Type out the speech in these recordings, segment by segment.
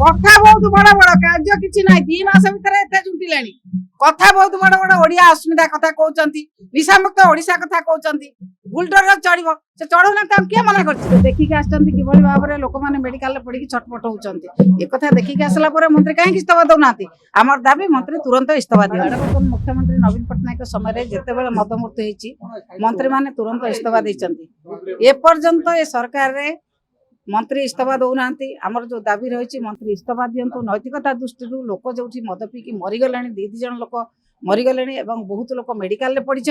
কথা ବହୁତ ବଡ ବଡ କାର୍ଯ୍ୟ କିଛି ନାହିଁ 2 ମାସ ଭିତରେ ଏତେ ଜୁଟିଲେଣି କଥା ବହୁତ ବଡ ବଡ ଓଡିଆ ଅସ୍ମିତା କଥା କହୁଛନ୍ତି ନିଶାମୁକ୍ତ ଓଡିଶା କଥା କହୁଛନ୍ତି ବୁଲଡୋଜର ଚଢିବ ସେ ଚଢଉନାହାନ୍ତି ତାଙ୍କୁ କିଏ ମନା କରିଛି ଦେଖିକି ଆସିଛନ୍ତି କିଭଳି ଭାବରେ ଲୋକମାନେ ମେଡିକାଲରେ ପଡିକି ଛଟପଟ ହଉଛନ୍ତି ଏକଥା ଦେଖିକି ଆସିଲା ପରେ ମନ୍ତ୍ରୀ କାହିଁକି ଇସ୍ତଫା ଦଉନାହାନ୍ତି ଆମର ଦାବି ମନ୍ତ୍ରୀ ତୁରନ୍ତ ଇସ୍ତଫା ଦିଅନ୍ତୁ ମୁଖ୍ୟମନ୍ତ୍ରୀ ନବୀନ ପଟ୍ଟନାୟକ ସମୟରେ ଯେତେବେଳେ ମଦ ମୃତ୍ୟୁ ହେଇଛି ମନ୍ତ୍ରୀମାନେ ତୁରନ୍ତ ଇସ୍ତଫା ଦେଇଛନ୍ତି ଏପର୍ଯ୍ୟନ୍ତ ଏ ସରକାରରେ मंत्री इस्तफा दौना आमर जो दाबी रही मंत्री इस्तफा दिंतु नैतिकता दृष्टि लोक जो मद पीकी मरीगले दी जन लोक मरीगले बहुत लोक मेडिकल पड़ी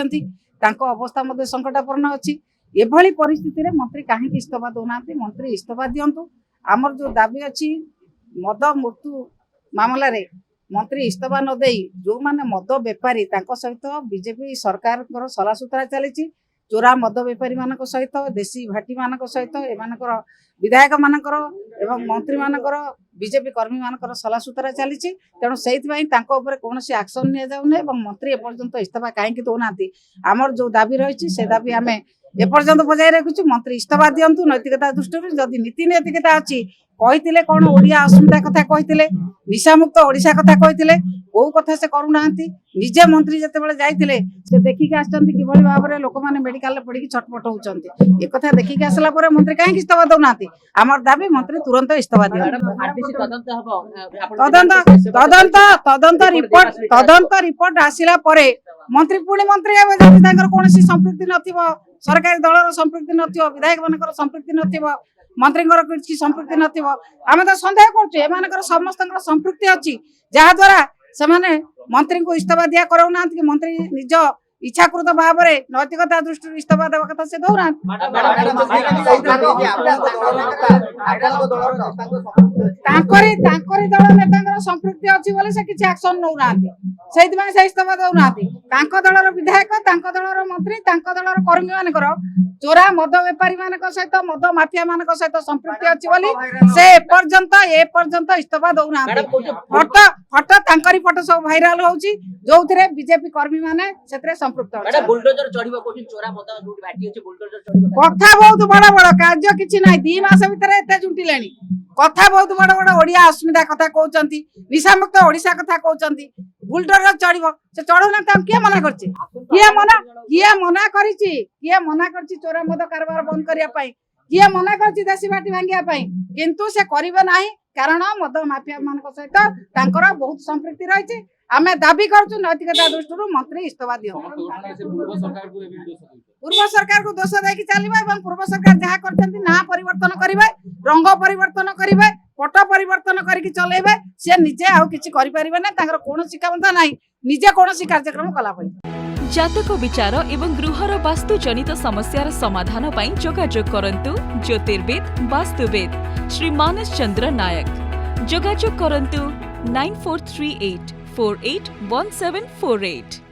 अवस्था संकटापन्न अच्छी एभली परिस्थिति मंत्री कहीं इस्तफा दौना मंत्री इस्तफा दिंतु आमर जो दाबी अच्छी मद मृत्यु मामला रे मंत्री इस्तफा न दे जो माने मद बेपारी सहित बीजेपी सरकार सलासुतरा चली चोरा मद बेपारी मान सहित देशी भाटी मान सहित एमानकर विधायक मानकर एवं मंत्री मानकर बीजेपी कर्मी मानकर सलासुतरा चली तेणु से कौन एक्शन नि जाऊना मंत्री एपर्यंत इस्तफा कहीं दौना आमर जो दाबी रही से दाबी आम एपर्यंत बजाय रखुचु मंत्री इस्तफा दिंतु नैतिकता दृष्टि जदि नीति नैतिकता अच्छी कहते कौन ओडिया अस्मिता कथा कहते निशामुक्त ओडिशा कथा कहते कौ कथा से करूना निजे मंत्री जिते जाते से देखिक आभली भाव में लोक मैंने मेडिकल पड़ी छटपट होती एक देखिक आसला मंत्री कहीं इस्तफा दौना आमर दाबी मंत्री तुरंत इस्तफा तदंत रिपोर्ट आसला मंत्री पुणी मंत्री कौन संपृक्ति न सरकारी दलर संपृक्ति न विधायक मान संपृक्ति न मंत्री किसी संपृक्ति नमें तो सन्देह कर समस्त संपृक्ति अच्छी जहाद्वारा से मंत्री को इस्तफा दिया कराऊना कि मंत्री निज इच्छाकृत भाव में नैतिकता दृष्टि इस्तफा देवा कथा से दौना दल नेता संपृक्ति अच्छी बोले से किसी एक्शन नौना से इस्तफा दौना दलर विधायक दलर मंत्री दलर कर्मी मान चोरा मद बेपारी मान सहित मद माफिया मान सहित संपृक्ति अच्छी बोली से एपर्यंत इस्तफा दौना फटो तांकरी फटो सब भाइराल होउची जो बीजेपी कर्मी माने से संपृक्त कथा बहुत बड़ बड़ कार्य किसी ना 2 मास भितर एत जुटिले कथा बहुत बड़ बड़ ओडिया अस्मिता कथा कहते निशामुक्त ओडिशा कथा कहते बुलडोजर चढ़ से चढ़ौना किए मना कर चोरा मद कारबार बंद करने किए मना कर देशी बाटी भांगे किंतु से करिवे नाही कारण मद माफिया मान सहित बहुत संपृक्ति रही आम दाबी करूँ नैतिकता दृष्टि मंत्री इस्तफा दियो पूर्व सरकार को दोष देकी चलिए पूर्व सरकार जहाँ करते ना परिवर्तन करेंगे रंग परिवर्तन करेंगे पट परिवर्तन करके चलेबे से निजे आउ किछि करि परिबे ना तांकर कोनोसी कामता नाही निजे कोनोसी कार्यक्रम कला पई जातक विचार एवं गृहर वास्तु जनित समस्यार समाधान पई जोगाजोग करंतु ज्योतिर्विद वास्तुविद श्री मानस चंद्र नायक जोगाजोग करंतु 9438481748।